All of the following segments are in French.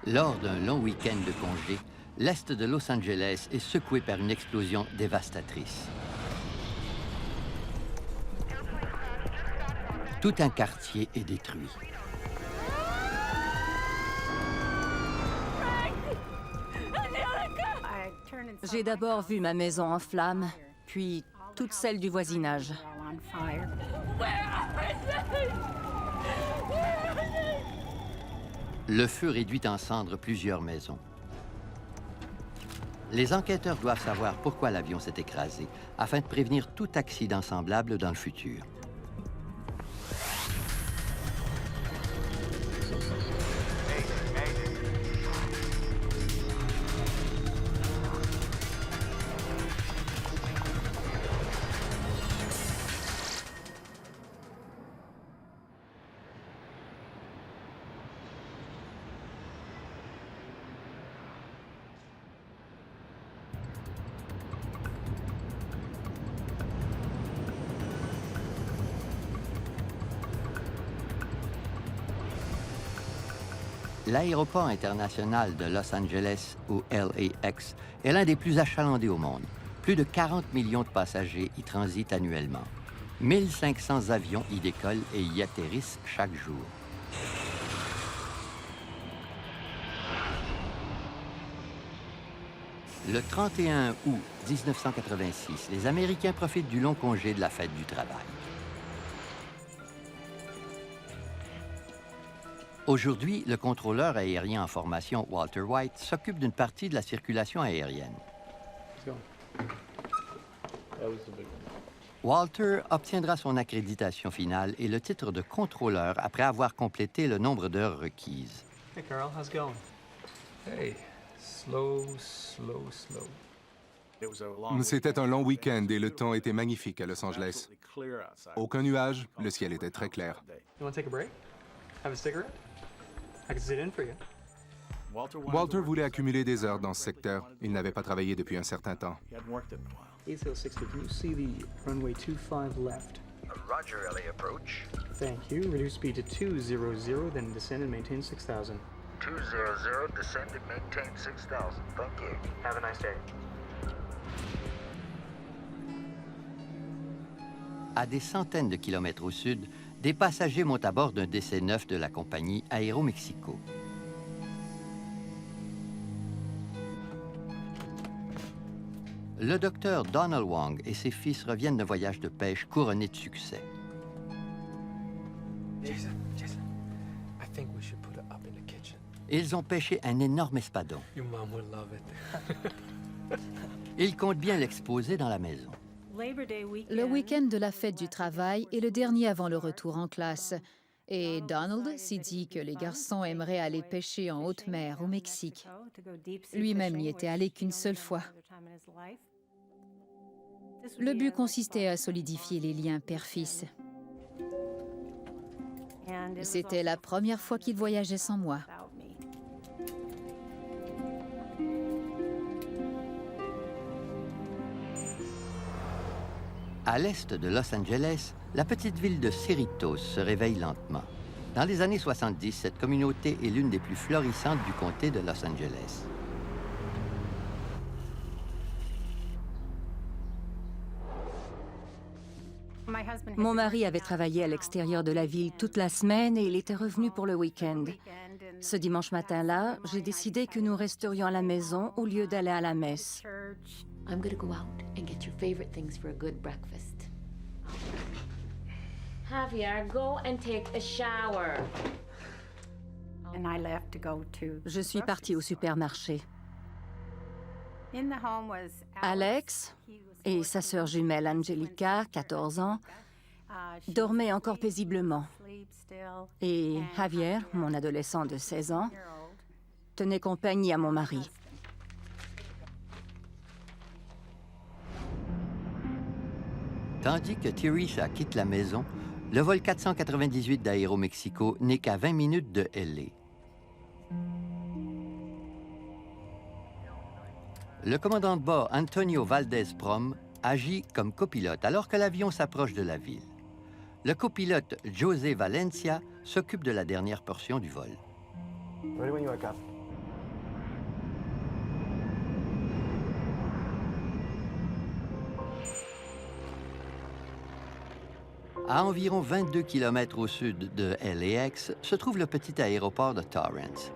Lors d'un long week-end de congé, l'est de Los Angeles est secoué par une explosion dévastatrice. Tout un quartier est détruit. J'ai d'abord vu ma maison en flammes, puis toutes celles du voisinage. Le feu réduit en cendres plusieurs maisons. Les enquêteurs doivent savoir pourquoi l'avion s'est écrasé, afin de prévenir tout accident semblable dans le futur. L'aéroport international de Los Angeles, ou LAX, est l'un des plus achalandés au monde. Plus de 40 millions de passagers y transitent annuellement. 1500 avions y décollent et y atterrissent chaque jour. Le 31 août 1986, les Américains profitent du long congé de la fête du travail. Aujourd'hui, le contrôleur aérien en formation Walter White s'occupe d'une partie de la circulation aérienne. Walter obtiendra son accréditation finale et le titre de contrôleur après avoir complété le nombre d'heures requises. Hey Carl, how's it going? Hey, slow. C'était un long week-end et le temps était magnifique à Los Angeles. Aucun nuage, le ciel était très clair. You want to take a break? Have a cigarette? I can sit in for you. Walter voulait accumuler des heures dans ce secteur. Il n'avait pas travaillé depuis un certain temps. East Hill 60, can you see the runway 25 left? Roger, LA approach. Thank you. Reduce speed to 200, then descend and maintain 6,000. 200, descend and maintain 6,000. Thank you. Have a nice day. À des centaines de kilomètres au sud, des passagers montent à bord d'un DC-9 de la compagnie Aeromexico. Le docteur Donald Wong et ses fils reviennent d'un voyage de pêche couronné de succès. Jason, I think we should put it up in the kitchen. Ils ont pêché un énorme espadon. Your mom will love it. Ils comptent bien l'exposer dans la maison. Le week-end de la fête du travail est le dernier avant le retour en classe. Et Donald s'est dit que les garçons aimeraient aller pêcher en haute mer au Mexique. Lui-même n'y était allé qu'une seule fois. Le but consistait à solidifier les liens père-fils. C'était la première fois qu'il voyageait sans moi. À l'est de Los Angeles, la petite ville de Cerritos se réveille lentement. Dans les années 70, cette communauté est l'une des plus florissantes du comté de Los Angeles. Mon mari avait travaillé à l'extérieur de la ville toute la semaine et il était revenu pour le week-end. Ce dimanche matin-là, j'ai décidé que nous resterions à la maison au lieu d'aller à la messe. I'm gonna go out and get your favorite things for a good breakfast. Javier, go and take a shower. Je suis partie au supermarché. Alex et sa sœur jumelle Angelica, 14 ans, dormaient encore paisiblement. Et Javier, mon adolescent de 16 ans, tenait compagnie à mon mari. Tandis que Teresa quitte la maison, le vol 498 d'Aéromexico n'est qu'à 20 minutes de LA. Le commandant de bord Antonio Valdez Prom agit comme copilote alors que l'avion s'approche de la ville. Le copilote José Valencia s'occupe de la dernière portion du vol. Ready when you wake up. À environ 22 km au sud de LAX se trouve le petit aéroport de Torrance.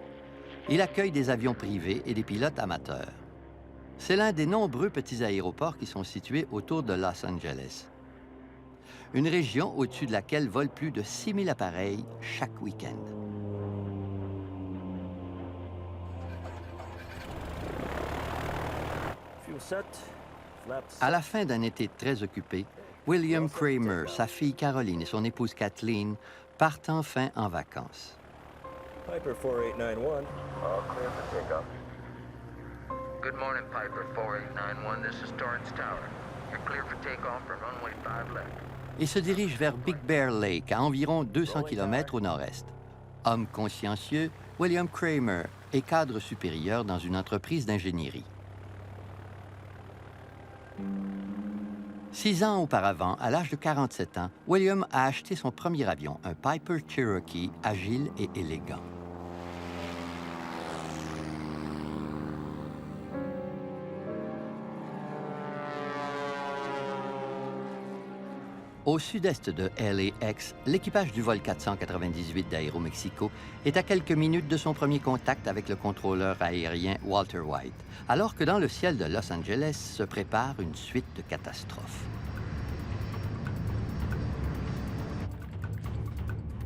Il accueille des avions privés et des pilotes amateurs. C'est l'un des nombreux petits aéroports qui sont situés autour de Los Angeles. Une région au-dessus de laquelle volent plus de 6000 appareils chaque week-end. À la fin d'un été très occupé, William Kramer, sa fille Caroline et son épouse Kathleen partent enfin en vacances. Piper 4891. All clear for takeoff. Good morning, Piper 4891. This is Torrance Tower. You're clear for takeoff for runway 5 left. Ils se dirigent vers Big Bear Lake, à environ 200 km au nord-est. Homme consciencieux, William Kramer est cadre supérieur dans une entreprise d'ingénierie. 6 ans auparavant, à l'âge de 47 ans, William a acheté son premier avion, un Piper Cherokee agile et élégant. Au sud-est de LAX, l'équipage du vol 498 d'Aéromexico est à quelques minutes de son premier contact avec le contrôleur aérien Walter White, alors que dans le ciel de Los Angeles se prépare une suite de catastrophes.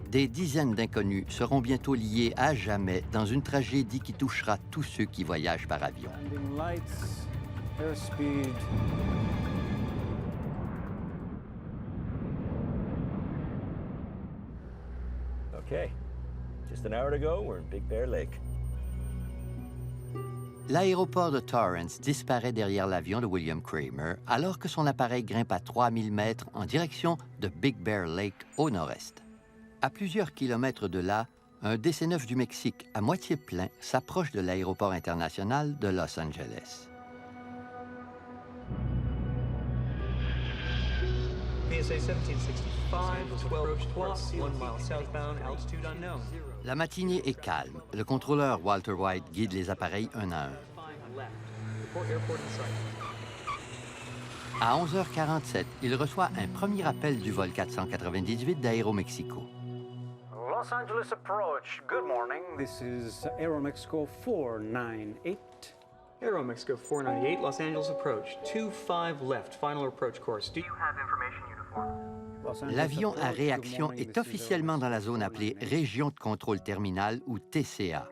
Des dizaines d'inconnus seront bientôt liés à jamais dans une tragédie qui touchera tous ceux qui voyagent par avion. Okay. Just an hour to go, we're in Big Bear Lake. L'aéroport de Torrance disparaît derrière l'avion de William Kramer alors que son appareil grimpe à 3000 mètres en direction de Big Bear Lake au nord-est. À plusieurs kilomètres de là, un DC-9 du Mexique à moitié plein s'approche de l'aéroport international de Los Angeles. PSA 1765, 12 plus, 1 mile southbound, altitude unknown. La matinée est calme. Le contrôleur Walter White guide les appareils un à un. À 11h47, il reçoit un premier appel du vol 498 d'Aéromexico. Los Angeles approach. Good morning. This is Aeromexico 498. Aeromexico 498, Los Angeles approach. 25 left, final approach course. Do you have information uniform? L'avion à réaction est officiellement dans la zone appelée Région de contrôle terminal ou TCA.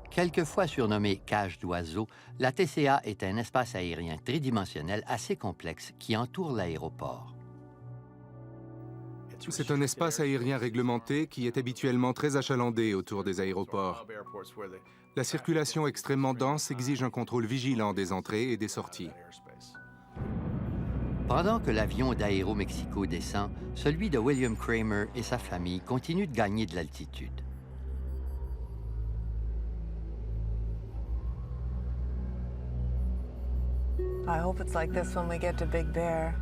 Quelquefois surnommée cage d'oiseaux, la TCA est un espace aérien tridimensionnel assez complexe qui entoure l'aéroport. C'est un espace aérien réglementé qui est habituellement très achalandé autour des aéroports. La circulation extrêmement dense exige un contrôle vigilant des entrées et des sorties. Pendant que l'avion d'Aéromexico descend, celui de William Kramer et sa famille continuent de gagner de l'altitude. I hope it's like this when we get to Big Bear.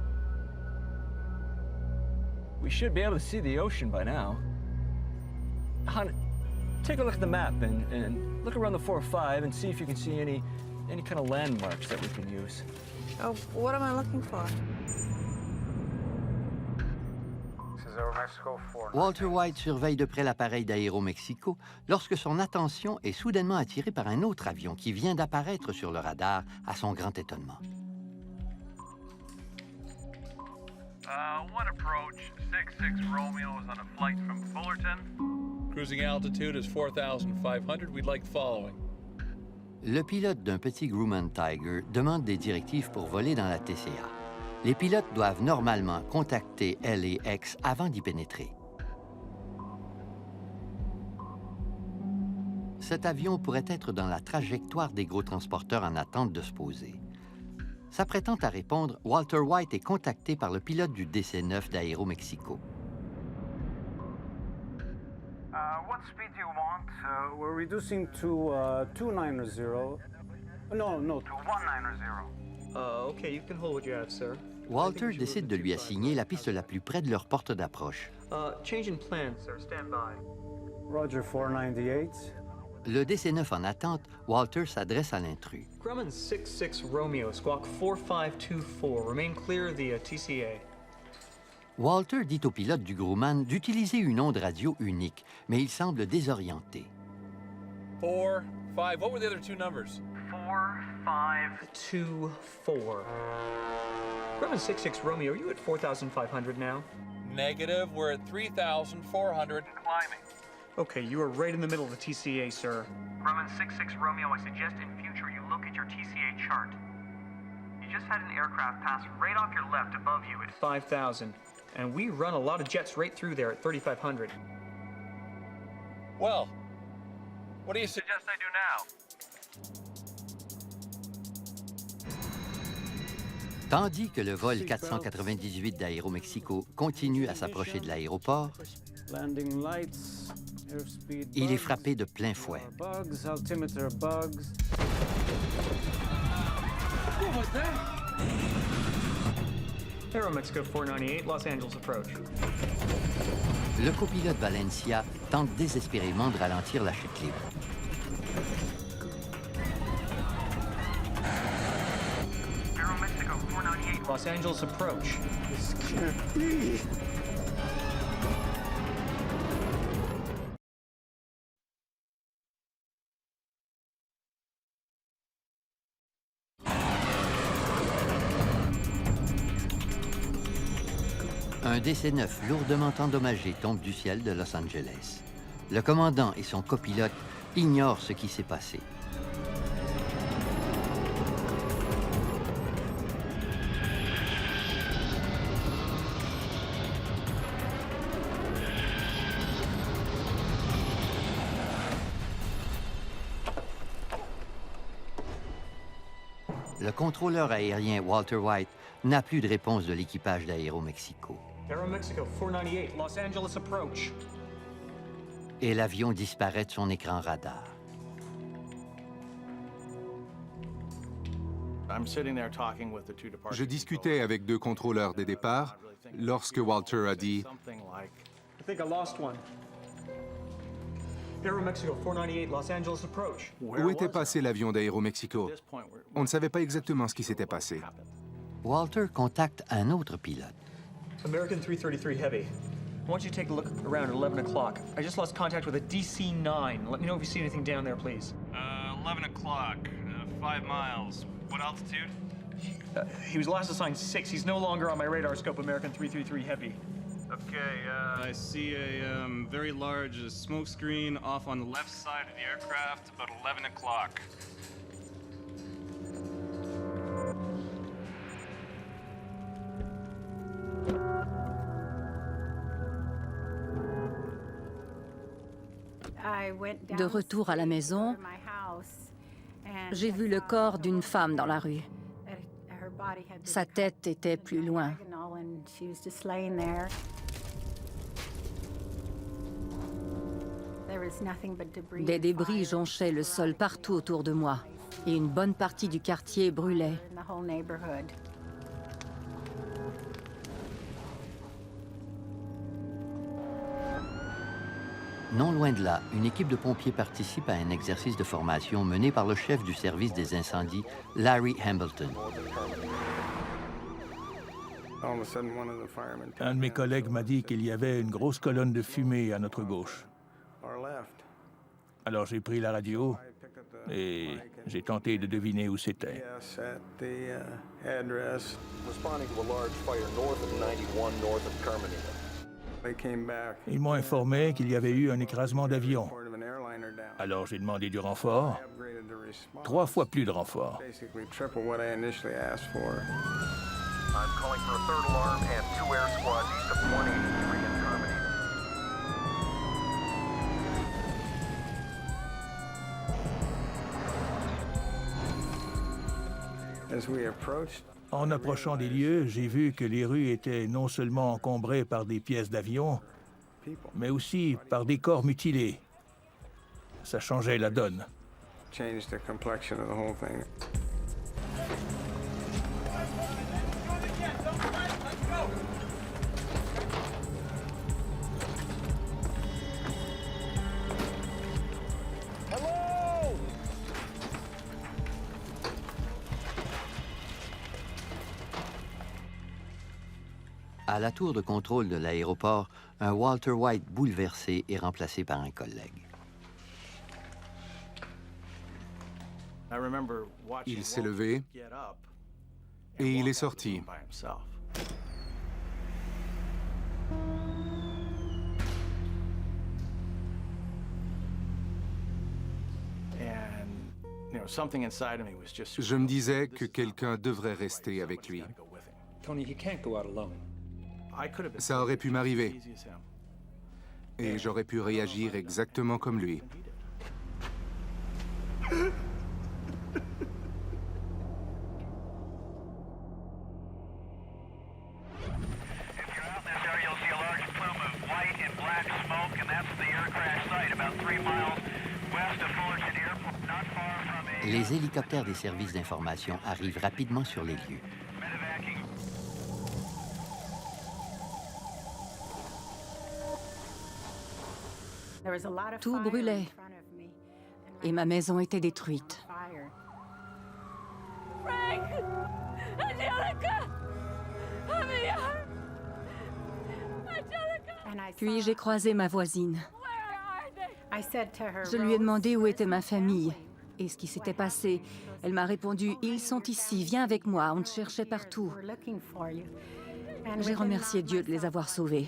We should be able to see the ocean by now. Hon, take a look at the map and look around the 405 and see if you can see any kind of landmarks that we can use. Oh, what am I looking for? Walter White surveille de près l'appareil d'Aéromexico lorsque son attention est soudainement attirée par un autre avion qui vient d'apparaître sur le radar à son grand étonnement. One approach, 66 Romeo is on a flight from Fullerton. Cruising altitude is 4,500. We'd like the following. Le pilote d'un petit Grumman Tiger demande des directives pour voler dans la TCA. Les pilotes doivent normalement contacter LAX avant d'y pénétrer. Cet avion pourrait être dans la trajectoire des gros transporteurs en attente de se poser. S'apprêtant à répondre, Walter White est contacté par le pilote du DC-9 d'Aéromexico. What speed do you want? We're reducing to 290. No, to 190. Okay, you can hold what you have, sir. Walter décide de lui assigner la piste la plus près de leur porte d'approche. Change in plan, sir. Stand by. Roger, 498. Le DC-9 en attente, Walter s'adresse à l'intrus. Grumman 66 Romeo, squawk 4524. Remain clear of the TCA. Walter dit au pilote du Grumman d'utiliser une onde radio unique, mais il semble désorienté. 4, 5. What were the other two numbers? 4, 5, 2, 4. Grumman 66 Romeo, are you at 4,500 now? Negative. We're at 3,400 and climbing. Okay, you are right in the middle of the TCA, sir. Grumman 66 Romeo, I suggest in future you look at your TCA chart. You just had an aircraft pass right off your left above you at 5,000. And we run a lot of jets right through there at 3,500. Well, what do you suggest I do now? Tandis que le vol 498 d'Aéromexico continue à s'approcher de l'aéroport, il est frappé de plein fouet. Aeromexico 498, Los Angeles approach. Le copilote Valencia tente désespérément de ralentir la chute libre. Aeromexico 498, Los Angeles approach. This can't be. Un DC-9 lourdement endommagé tombe du ciel de Los Angeles. Le commandant et son copilote ignorent ce qui s'est passé. Le contrôleur aérien Walter White n'a plus de réponse de l'équipage d'Aéromexico. Aeromexico 498, Los Angeles approach. Et l'avion disparaît de son écran radar. Je discutais avec deux contrôleurs des départs lorsque Walter a dit I think I lost one. Aeromexico 498, Los Angeles approach. « Où était passé l'avion d'Aéromexico ?» On ne savait pas exactement ce qui s'était passé. Walter contacte un autre pilote. American 333 Heavy. I want you to take a look around at 11 o'clock. I just lost contact with a DC-9. Let me know if you see anything down there, please. 11 o'clock, 5 miles. What altitude? He was last assigned 6. He's no longer on my radar scope, American 333 Heavy. Okay, I see a very large smoke screen off on the left side of the aircraft, about 11 o'clock. De retour à la maison, j'ai vu le corps d'une femme dans la rue. Sa tête était plus loin. Des débris jonchaient le sol partout autour de moi et une bonne partie du quartier brûlait. Non loin de là, une équipe de pompiers participe à un exercice de formation mené par le chef du service des incendies, Larry Hambleton. Un de mes collègues m'a dit qu'il y avait une grosse colonne de fumée à notre gauche. Alors j'ai pris la radio et j'ai tenté de deviner où c'était. Ils m'ont informé qu'il y avait eu un écrasement d'avion. Alors j'ai demandé du renfort. 3 fois plus de renfort. I'm calling for a third alarm and 2 air squads east of 183 in Termini. En approchant des lieux, j'ai vu que les rues étaient non seulement encombrées par des pièces d'avion, mais aussi par des corps mutilés. Ça changeait la donne. À la tour de contrôle de l'aéroport, un Walter White bouleversé est remplacé par un collègue. Il s'est levé et il est sorti. Je me disais que quelqu'un devrait rester avec lui. Tony, he can't go out alone. Ça aurait pu m'arriver. Et j'aurais pu réagir exactement comme lui. Les hélicoptères des services d'information arrivent rapidement sur les lieux. Tout brûlait et ma maison était détruite. Frank! Angelica! Puis j'ai croisé ma voisine. Je lui ai demandé où était ma famille et ce qui s'était passé. Elle m'a répondu « Ils sont ici, viens avec moi, on te cherchait partout. » J'ai remercié Dieu de les avoir sauvés.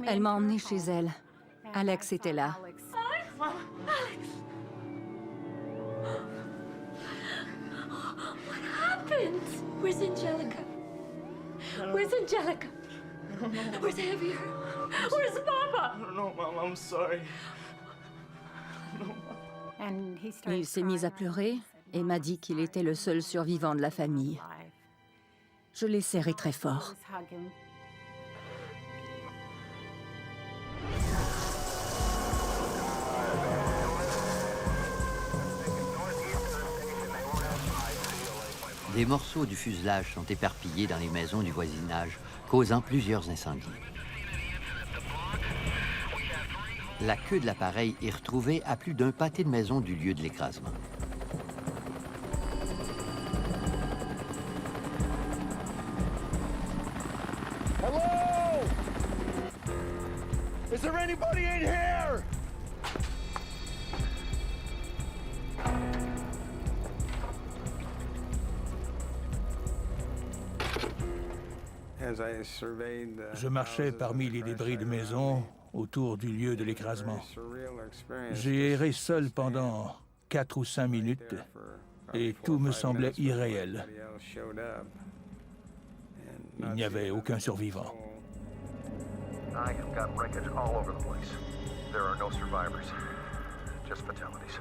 Elle m'a emmenée chez elle. Alex était là. Alex! What happened? Where's Angelica? Where's Angelica? Where's Javier? Where's Papa? I don't know, Mom. I'm sorry. Il s'est mis à pleurer et m'a dit qu'il était le seul survivant de la famille. Je l'ai serré très fort. Des morceaux du fuselage sont éparpillés dans les maisons du voisinage, causant plusieurs incendies. La queue de l'appareil est retrouvée à plus d'un pâté de maisons du lieu de l'écrasement. Hello? Is there anybody in here? Je marchais parmi les débris de maisons autour du lieu de l'écrasement. J'ai erré seul pendant 4 ou 5 minutes et tout me semblait irréel. Il n'y avait aucun survivant. I have got wreckage all over the place. There are no survivors, just fatalities.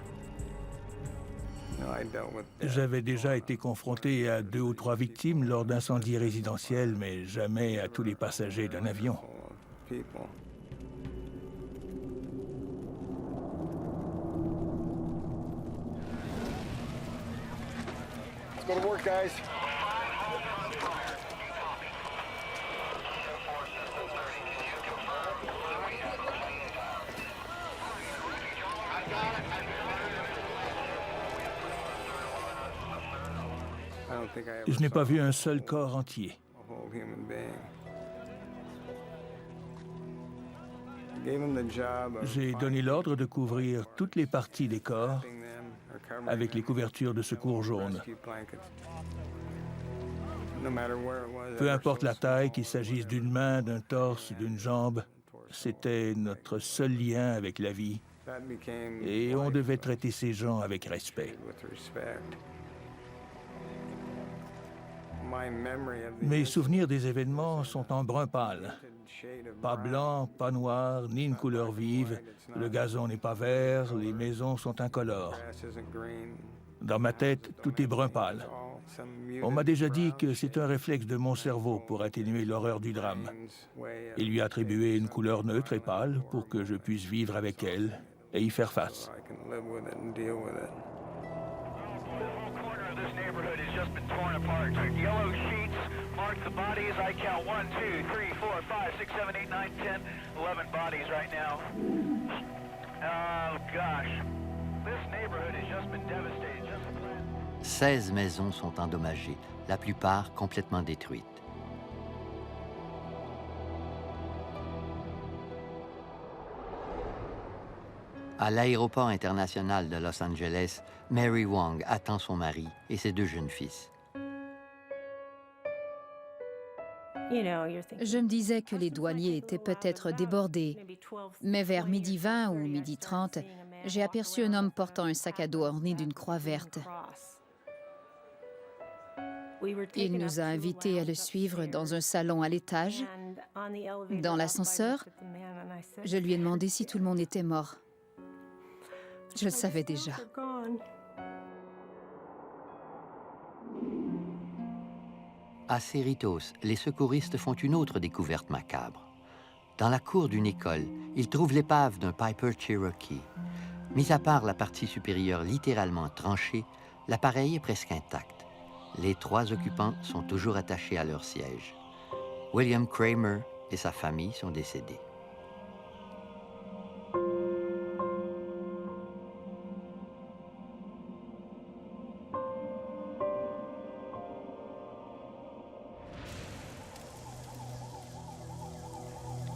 J'avais déjà été confronté à 2 ou 3 victimes lors d'incendies résidentiels, mais jamais à tous les passagers d'un avion. Let's go to work, guys. Je n'ai pas vu un seul corps entier. J'ai donné l'ordre de couvrir toutes les parties des corps avec les couvertures de secours jaunes. Peu importe la taille, qu'il s'agisse d'une main, d'un torse, d'une jambe, c'était notre seul lien avec la vie. Et on devait traiter ces gens avec respect. Mes souvenirs des événements sont en brun pâle. Pas blanc, pas noir, ni une couleur vive. Le gazon n'est pas vert, les maisons sont incolores. Dans ma tête, tout est brun pâle. On m'a déjà dit que c'est un réflexe de mon cerveau pour atténuer l'horreur du drame. Il lui a attribué une couleur neutre et pâle pour que je puisse vivre avec elle et y faire face. This neighborhood has just been torn apart. Yellow sheets, Mark the bodies. I count 1, 2, 3, 4, 5, 6, 7, 8, 9, 10, 11 bodies right now. Oh gosh. This neighborhood has just been devastated. 16 maisons sont endommagées, la plupart complètement détruites. À l'aéroport international de Los Angeles, Mary Wong attend son mari et ses 2 jeunes fils. Je me disais que les douaniers étaient peut-être débordés, mais vers 12h20 ou 12h30, j'ai aperçu un homme portant un sac à dos orné d'une croix verte. Il nous a invités à le suivre dans un salon à l'étage. Dans l'ascenseur, je lui ai demandé si tout le monde était mort. Je le savais déjà. À Cerritos, les secouristes font une autre découverte macabre. Dans la cour d'une école, ils trouvent l'épave d'un Piper Cherokee. Mis à part la partie supérieure littéralement tranchée, l'appareil est presque intact. Les 3 occupants sont toujours attachés à leur siège. William Kramer et sa famille sont décédés.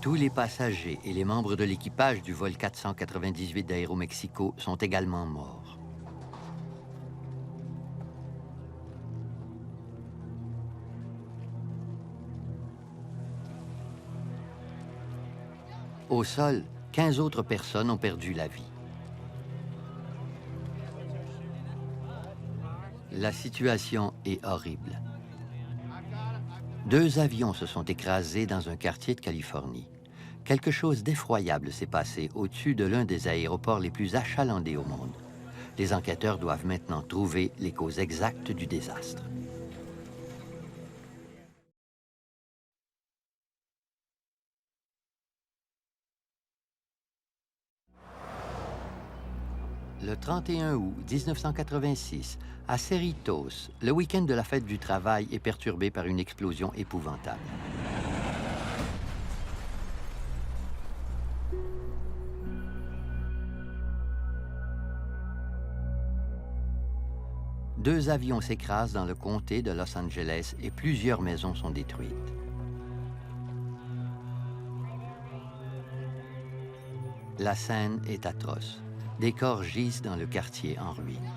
Tous les passagers et les membres de l'équipage du vol 498 d'Aéromexico sont également morts. Au sol, 15 autres personnes ont perdu la vie. La situation est horrible. 2 avions se sont écrasés dans un quartier de Californie. Quelque chose d'effroyable s'est passé au-dessus de l'un des aéroports les plus achalandés au monde. Les enquêteurs doivent maintenant trouver les causes exactes du désastre. Le 31 août 1986, à Cerritos, le week-end de la fête du travail est perturbé par une explosion épouvantable. Deux avions s'écrasent dans le comté de Los Angeles et plusieurs maisons sont détruites. La scène est atroce. Des corps gisent dans le quartier en ruine.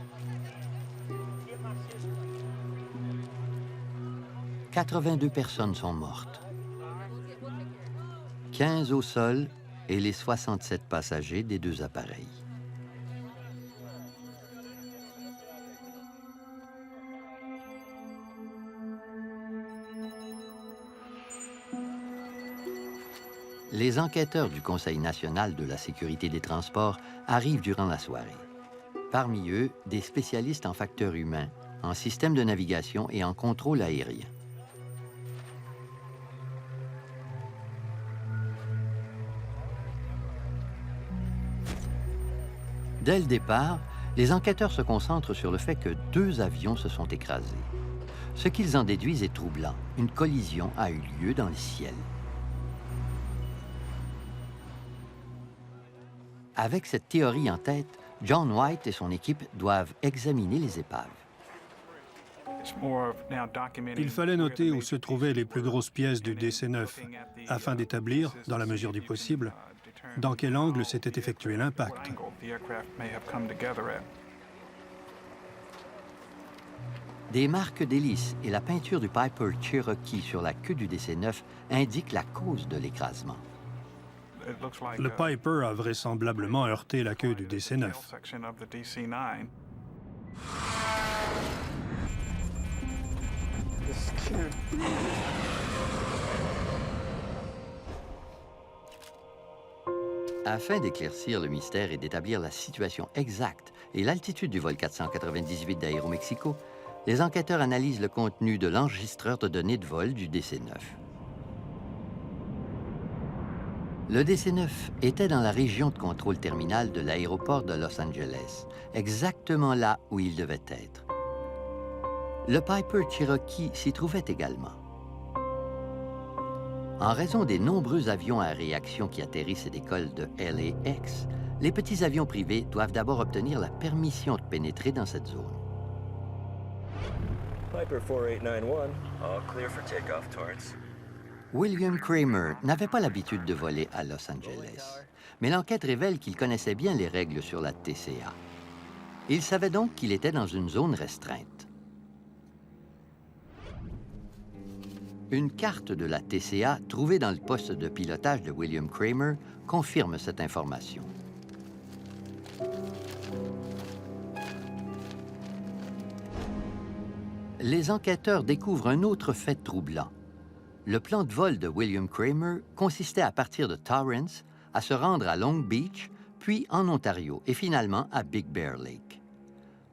82 personnes sont mortes. 15 au sol et les 67 passagers des deux appareils. Les enquêteurs du Conseil national de la sécurité des transports arrivent durant la soirée. Parmi eux, des spécialistes en facteurs humains, en système de navigation et en contrôle aérien. Dès le départ, les enquêteurs se concentrent sur le fait que 2 avions se sont écrasés. Ce qu'ils en déduisent est troublant. Une collision a eu lieu dans le ciel. Avec cette théorie en tête, John White et son équipe doivent examiner les épaves. Il fallait noter où se trouvaient les plus grosses pièces du DC-9, afin d'établir, dans la mesure du possible, dans quel angle s'était effectué l'impact. Des marques d'hélice et la peinture du Piper Cherokee sur la queue du DC-9 indiquent la cause de l'écrasement. Le Piper a vraisemblablement heurté la queue du DC-9. Afin d'éclaircir le mystère et d'établir la situation exacte et l'altitude du vol 498 d'Aéromexico, les enquêteurs analysent le contenu de l'enregistreur de données de vol du DC-9. Le DC-9 était dans la région de contrôle terminal de l'aéroport de Los Angeles, exactement là où il devait être. Le Piper Cherokee s'y trouvait également. En raison des nombreux avions à réaction qui atterrissent et décollent de LAX, les petits avions privés doivent d'abord obtenir la permission de pénétrer dans cette zone. Piper 4891, all clear for takeoff, Torrance. William Kramer n'avait pas l'habitude de voler à Los Angeles, mais l'enquête révèle qu'il connaissait bien les règles sur la TCA. Il savait donc qu'il était dans une zone restreinte. Une carte de la TCA trouvée dans le poste de pilotage de William Kramer confirme cette information. Les enquêteurs découvrent un autre fait troublant. Le plan de vol de William Kramer consistait à partir de Torrance, à se rendre à Long Beach, puis en Ontario et finalement à Big Bear Lake.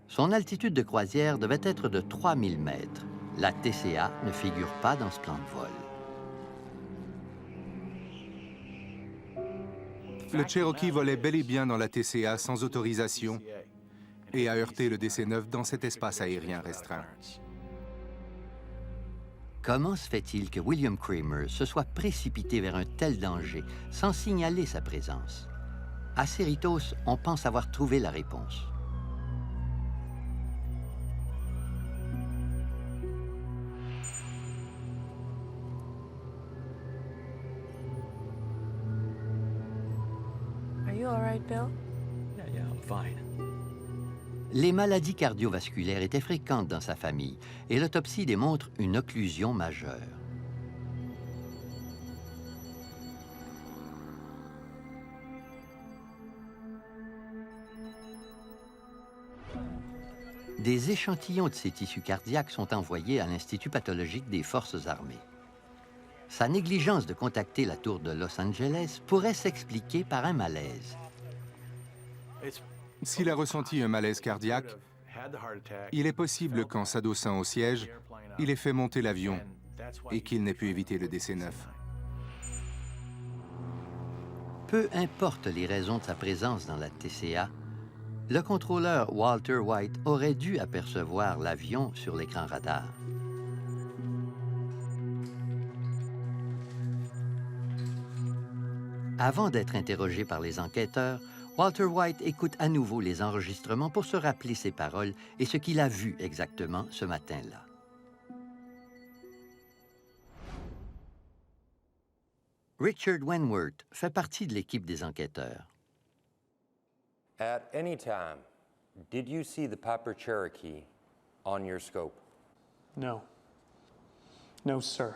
Son altitude de croisière devait être de 3000 mètres. La TCA ne figure pas dans ce plan de vol. Le Cherokee volait bel et bien dans la TCA sans autorisation et a heurté le DC-9 dans cet espace aérien restreint. Comment se fait-il que William Kramer se soit précipité vers un tel danger sans signaler sa présence? À Cerritos, on pense avoir trouvé la réponse. Are you all right, Bill? Yeah, I'm fine. Les maladies cardiovasculaires étaient fréquentes dans sa famille et l'autopsie démontre une occlusion majeure. Des échantillons de ses tissus cardiaques sont envoyés à l'Institut pathologique des Forces armées. Sa négligence de contacter la tour de Los Angeles pourrait s'expliquer par un malaise. S'il a ressenti un malaise cardiaque, il est possible qu'en s'adossant au siège, il ait fait monter l'avion et qu'il n'ait pu éviter le DC-9. Peu importe les raisons de sa présence dans la TCA, le contrôleur Walter White aurait dû apercevoir l'avion sur l'écran radar. Avant d'être interrogé par les enquêteurs, Walter White écoute à nouveau les enregistrements pour se rappeler ses paroles et ce qu'il a vu exactement ce matin-là. Richard Wentworth fait partie de l'équipe des enquêteurs. At any time, did you see the Piper Cherokee on your scope? No. No, sir.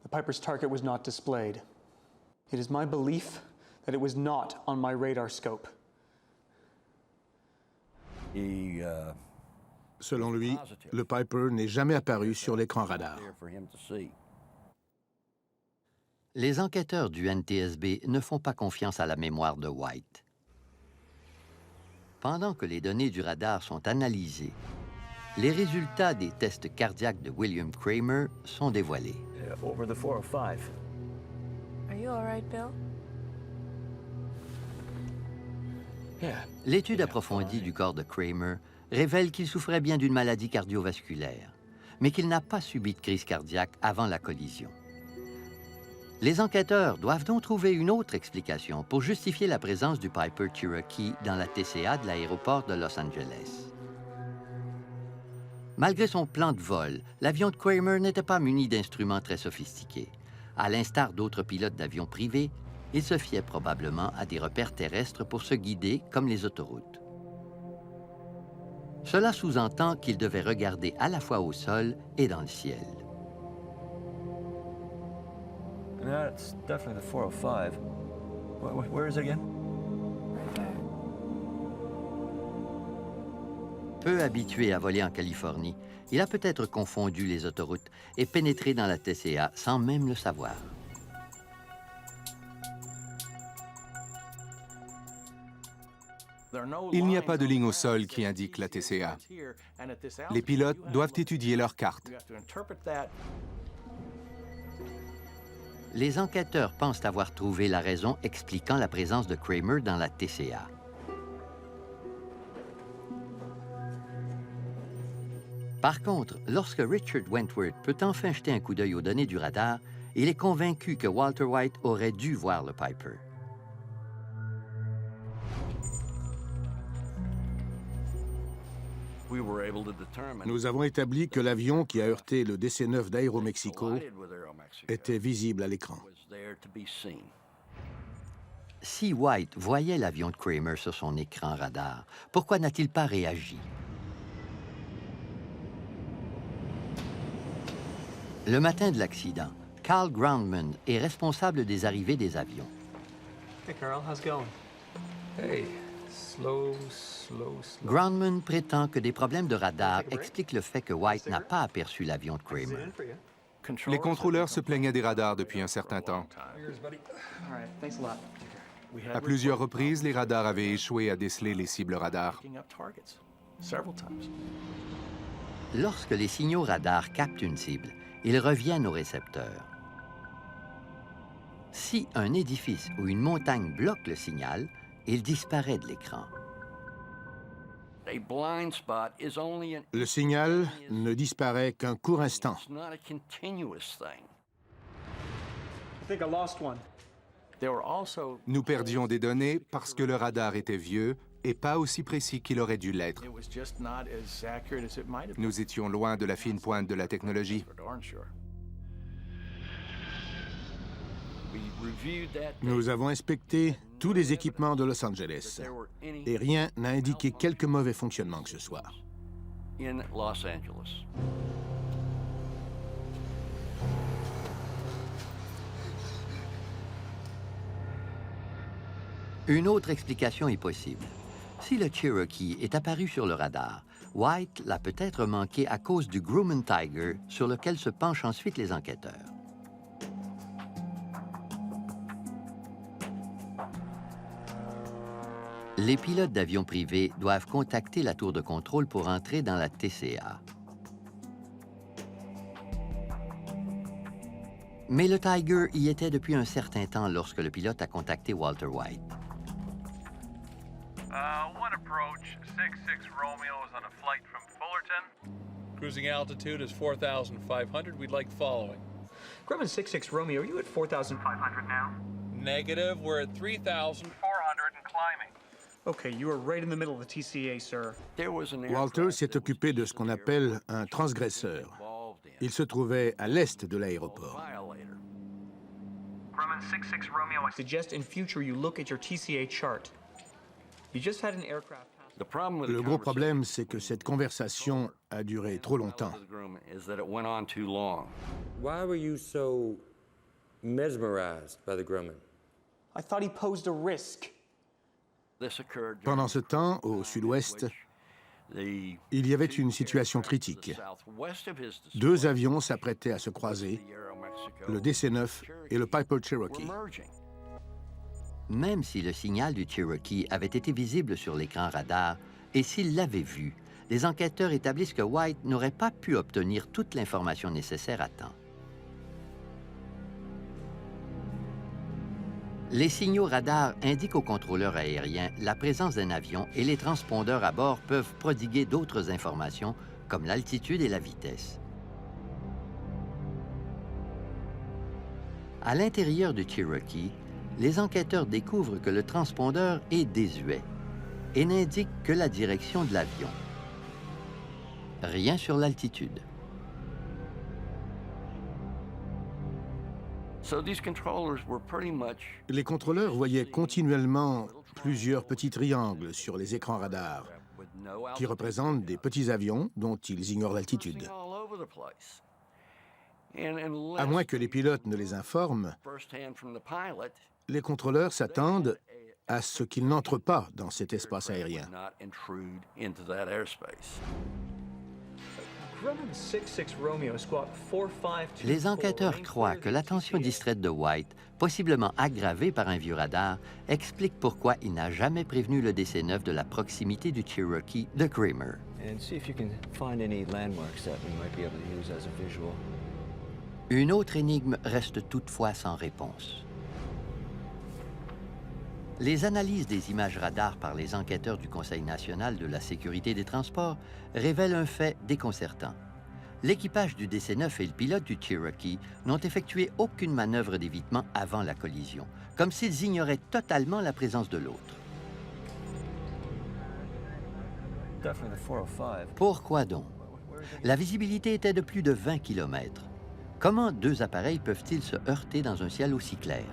The Piper's target was not displayed. It is my belief that it was not on my radar scope. Selon lui, le Piper n'est jamais apparu sur l'écran radar. Les enquêteurs du NTSB ne font pas confiance à la mémoire de White. Pendant que les données du radar sont analysées, les résultats des tests cardiaques de William Kramer sont dévoilés. Over the 405. Are you all right, Bill? L'étude approfondie du corps de Kramer révèle qu'il souffrait bien d'une maladie cardiovasculaire, mais qu'il n'a pas subi de crise cardiaque avant la collision. Les enquêteurs doivent donc trouver une autre explication pour justifier la présence du Piper Cherokee dans la TCA de l'aéroport de Los Angeles. Malgré son plan de vol, l'avion de Kramer n'était pas muni d'instruments très sophistiqués. À l'instar d'autres pilotes d'avions privés, il se fiait probablement à des repères terrestres pour se guider comme les autoroutes. Cela sous-entend qu'il devait regarder à la fois au sol et dans le ciel. That's definitely the 405. Where is it again? Peu habitué à voler en Californie, il a peut-être confondu les autoroutes et pénétré dans la TCA sans même le savoir. Il n'y a pas de ligne au sol qui indique la TCA. Les pilotes doivent étudier leur carte. Les enquêteurs pensent avoir trouvé la raison expliquant la présence de Kramer dans la TCA. Par contre, lorsque Richard Wentworth peut enfin jeter un coup d'œil aux données du radar, Il est convaincu que Walter White aurait dû voir le Piper. Nous avons établi que l'avion qui a heurté le DC-9 d'Aeromexico était visible à l'écran. Si White voyait l'avion de Kramer sur son écran radar, pourquoi n'a-t-il pas réagi? Le matin de l'accident, Carl Groundman est responsable des arrivées des avions. Hey Carl, how's it going? Hey, slow. Groundman prétend que des problèmes de radar expliquent le fait que White n'a pas aperçu l'avion de Kramer. Les contrôleurs se plaignaient des radars depuis un certain temps. À plusieurs reprises, les radars avaient échoué à déceler les cibles radars. Lorsque les signaux radars captent une cible, ils reviennent au récepteur. Si un édifice ou une montagne bloque le signal, il disparaît de l'écran. Le signal ne disparaît qu'un court instant. Nous perdions des données parce que le radar était vieux et pas aussi précis qu'il aurait dû l'être. Nous étions loin de la fine pointe de la technologie. Nous avons inspecté tous les équipements de Los Angeles et rien n'a indiqué quelque mauvais fonctionnement que ce soit. Une autre explication est possible. Si le Cherokee est apparu sur le radar, White l'a peut-être manqué à cause du Grumman Tiger sur lequel se penchent ensuite les enquêteurs. Les pilotes d'avions privés doivent contacter la tour de contrôle pour entrer dans la TCA. Mais le Tiger y était depuis un certain temps lorsque le pilote a contacté Walter White. One approach, 6-6 Romeo is on a flight from Fullerton. Cruising altitude is 4,500. We'd like following. Grumman 6-6 Romeo, are you at 4,500 now? Negative, we're at 3,400 and climbing. Okay, you are right in the middle of the TCA, sir. Walter s'est occupé de ce qu'on appelle un transgresseur. Il se trouvait à l'est de l'aéroport. Grumman 6-6 Romeo, I suggest in future you look at your TCA chart. You just had an aircraft. Le gros problème, c'est que cette conversation a duré trop longtemps. Why were you so mesmerized by the Grumman? I thought he posed a risk. Pendant ce temps, au sud-ouest, il y avait une situation critique. Deux avions s'apprêtaient à se croiser, le DC-9 et le Piper Cherokee. Même si le signal du Cherokee avait été visible sur l'écran radar, et s'il l'avait vu, les enquêteurs établissent que White n'aurait pas pu obtenir toute l'information nécessaire à temps. Les signaux radars indiquent aux contrôleurs aériens la présence d'un avion et les transpondeurs à bord peuvent prodiguer d'autres informations comme l'altitude et la vitesse. À l'intérieur du Cherokee, les enquêteurs découvrent que le transpondeur est désuet et n'indique que la direction de l'avion. Rien sur l'altitude. Les contrôleurs voyaient continuellement plusieurs petits triangles sur les écrans radars qui représentent des petits avions dont ils ignorent l'altitude. À moins que les pilotes ne les informent, les contrôleurs s'attendent à ce qu'ils n'entrent pas dans cet espace aérien. Les enquêteurs croient que l'attention distraite de White, possiblement aggravée par un vieux radar, explique pourquoi il n'a jamais prévenu le DC-9 de la proximité du Cherokee de Kramer. Une autre énigme reste toutefois sans réponse. Les analyses des images radars par les enquêteurs du Conseil national de la sécurité des transports révèlent un fait déconcertant. L'équipage du DC-9 et le pilote du Cherokee n'ont effectué aucune manœuvre d'évitement avant la collision, comme s'ils ignoraient totalement la présence de l'autre. Pourquoi donc? La visibilité était de plus de 20 km. Comment deux appareils peuvent-ils se heurter dans un ciel aussi clair?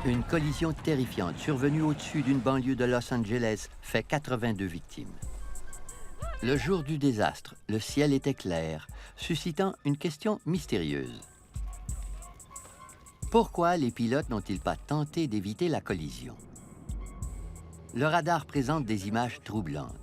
Une collision terrifiante survenue au-dessus d'une banlieue de Los Angeles fait 82 victimes. Le jour du désastre, le ciel était clair, suscitant une question mystérieuse. Pourquoi les pilotes n'ont-ils pas tenté d'éviter la collision? Le radar présente des images troublantes.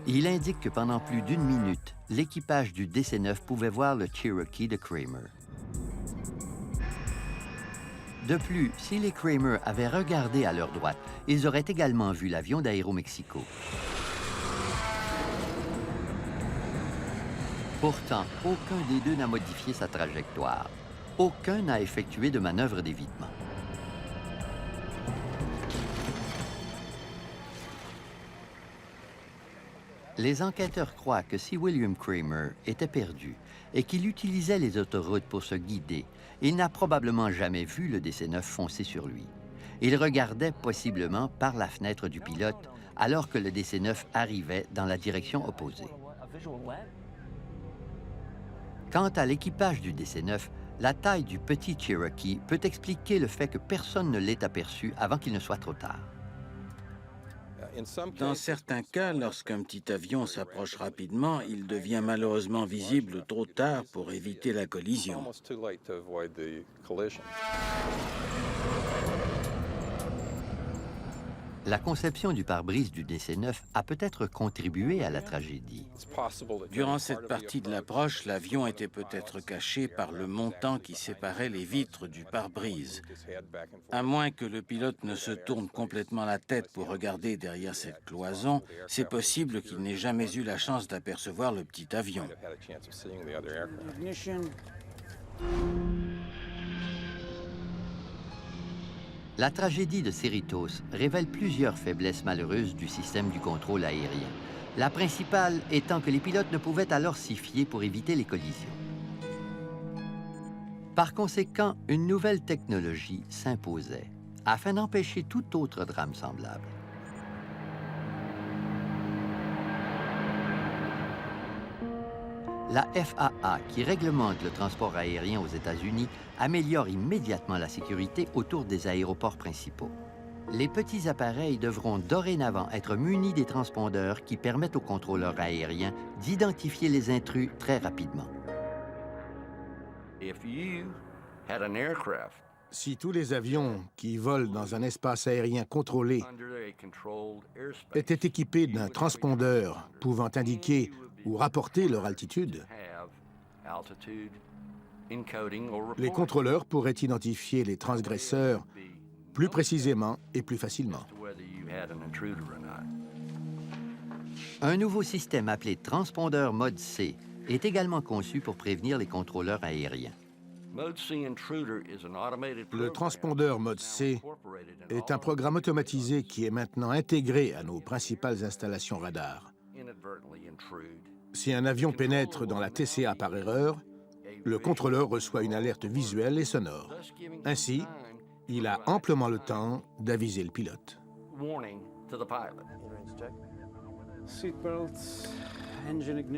Il indique que pendant plus d'une minute, l'équipage du DC-9 pouvait voir le Cherokee de Kramer. De plus, si les Kramer avaient regardé à leur droite, ils auraient également vu l'avion d'Aéromexico. Pourtant, aucun des deux n'a modifié sa trajectoire. Aucun n'a effectué de manœuvre d'évitement. Les enquêteurs croient que si William Kramer était perdu et qu'il utilisait les autoroutes pour se guider, il n'a probablement jamais vu le DC-9 foncer sur lui. Il regardait possiblement par la fenêtre du pilote alors que le DC-9 arrivait dans la direction opposée. Quant à l'équipage du DC-9, la taille du petit Cherokee peut expliquer le fait que personne ne l'ait aperçu avant qu'il ne soit trop tard. Dans certains cas, lorsqu'un petit avion s'approche rapidement, il devient malheureusement visible trop tard pour éviter la collision. La conception du pare-brise du DC-9 a peut-être contribué à la tragédie. Durant cette partie de l'approche, l'avion était peut-être caché par le montant qui séparait les vitres du pare-brise. À moins que le pilote ne se tourne complètement la tête pour regarder derrière cette cloison, c'est possible qu'il n'ait jamais eu la chance d'apercevoir le petit avion. La tragédie de Cerritos révèle plusieurs faiblesses malheureuses du système du contrôle aérien. La principale étant que les pilotes ne pouvaient alors s'y fier pour éviter les collisions. Par conséquent, une nouvelle technologie s'imposait afin d'empêcher tout autre drame semblable. La FAA, qui réglemente le transport aérien aux États-Unis, améliore immédiatement la sécurité autour des aéroports principaux. Les petits appareils devront dorénavant être munis des transpondeurs qui permettent aux contrôleurs aériens d'identifier les intrus très rapidement. Si tous les avions qui volent dans un espace aérien contrôlé étaient équipés d'un transpondeur pouvant indiquer ou rapporter leur altitude, les contrôleurs pourraient identifier les transgresseurs plus précisément et plus facilement. Un nouveau système appelé transpondeur mode C est également conçu pour prévenir les contrôleurs aériens. Le transpondeur mode C est un programme automatisé qui est maintenant intégré à nos principales installations radar. Si un avion pénètre dans la TCA par erreur, le contrôleur reçoit une alerte visuelle et sonore. Ainsi, il a amplement le temps d'aviser le pilote.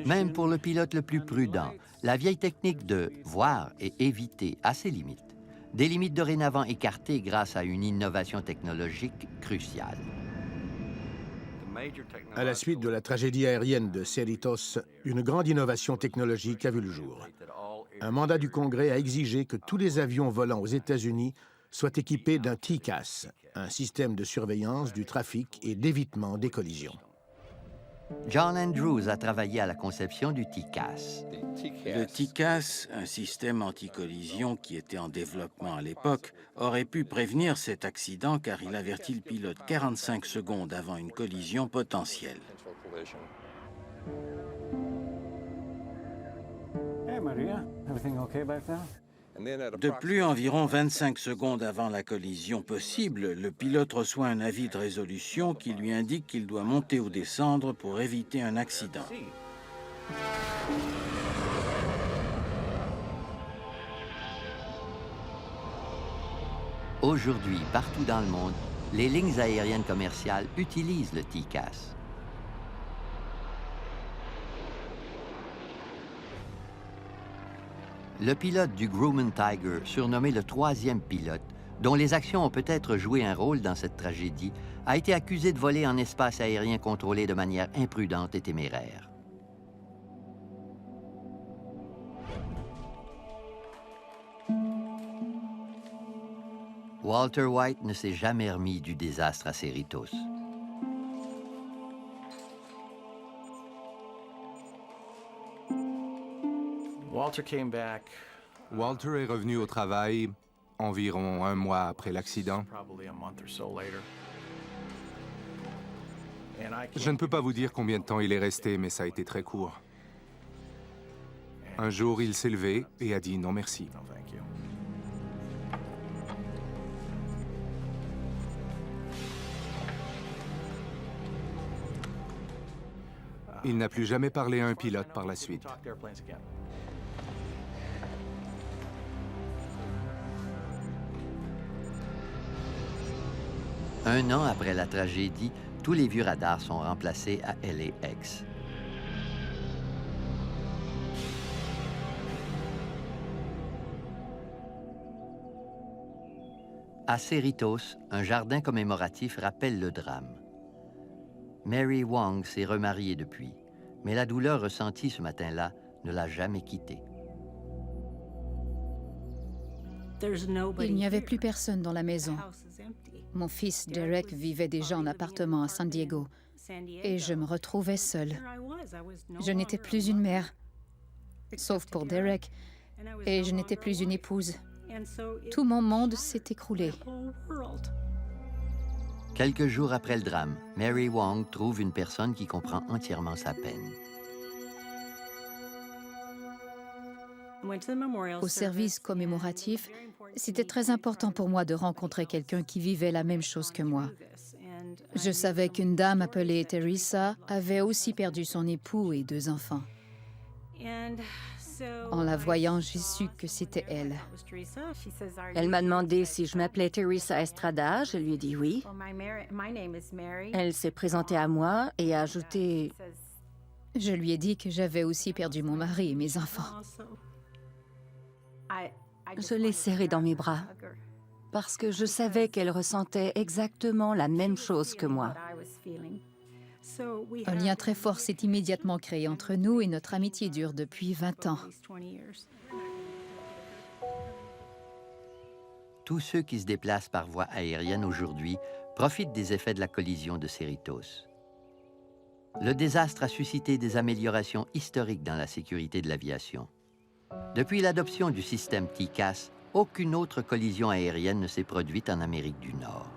Même pour le pilote le plus prudent, la vieille technique de voir et éviter a ses limites. Des limites dorénavant écartées grâce à une innovation technologique cruciale. À la suite de la tragédie aérienne de Cerritos, une grande innovation technologique a vu le jour. Un mandat du Congrès a exigé que tous les avions volant aux États-Unis soient équipés d'un TCAS, un système de surveillance du trafic et d'évitement des collisions. John Andrews a travaillé à la conception du TCAS. Le TCAS, un système anti-collision qui était en développement à l'époque, aurait pu prévenir cet accident car il avertit le pilote 45 secondes avant une collision potentielle. Hey Maria, everything okay back there? De plus, environ 25 secondes avant la collision possible, le pilote reçoit un avis de résolution qui lui indique qu'il doit monter ou descendre pour éviter un accident. Aujourd'hui, partout dans le monde, les lignes aériennes commerciales utilisent le TCAS. Le pilote du Grumman Tiger, surnommé le troisième pilote, dont les actions ont peut-être joué un rôle dans cette tragédie, a été accusé de voler en espace aérien contrôlé de manière imprudente et téméraire. Walter White ne s'est jamais remis du désastre à Cerritos. Walter est revenu au travail environ un mois après l'accident. Je ne peux pas vous dire combien de temps il est resté, mais ça a été très court. Un jour, il s'est levé et a dit non merci. Il n'a plus jamais parlé à un pilote par la suite. Un an après la tragédie, tous les vieux radars sont remplacés à LAX. À Cerritos, un jardin commémoratif rappelle le drame. Mary Wong s'est remariée depuis, mais la douleur ressentie ce matin-là ne l'a jamais quittée. Il n'y avait plus personne dans la maison. Mon fils Derek vivait déjà en appartement à San Diego et je me retrouvais seule. Je n'étais plus une mère, sauf pour Derek, et je n'étais plus une épouse. Tout mon monde s'est écroulé. Quelques jours après le drame, Mary Wong trouve une personne qui comprend entièrement sa peine. Au service commémoratif, c'était très important pour moi de rencontrer quelqu'un qui vivait la même chose que moi. Je savais qu'une dame appelée Teresa avait aussi perdu son époux et 2 enfants. En la voyant, j'ai su que c'était elle. Elle m'a demandé si je m'appelais Teresa Estrada. Je lui ai dit oui. Elle s'est présentée à moi et a ajouté... Je lui ai dit que j'avais aussi perdu mon mari et mes enfants. Je l'ai serrée dans mes bras parce que je savais qu'elle ressentait exactement la même chose que moi. Un lien très fort s'est immédiatement créé entre nous et notre amitié dure depuis 20 ans. Tous ceux qui se déplacent par voie aérienne aujourd'hui profitent des effets de la collision de Cerritos. Le désastre a suscité des améliorations historiques dans la sécurité de l'aviation. Depuis l'adoption du système TCAS, aucune autre collision aérienne ne s'est produite en Amérique du Nord.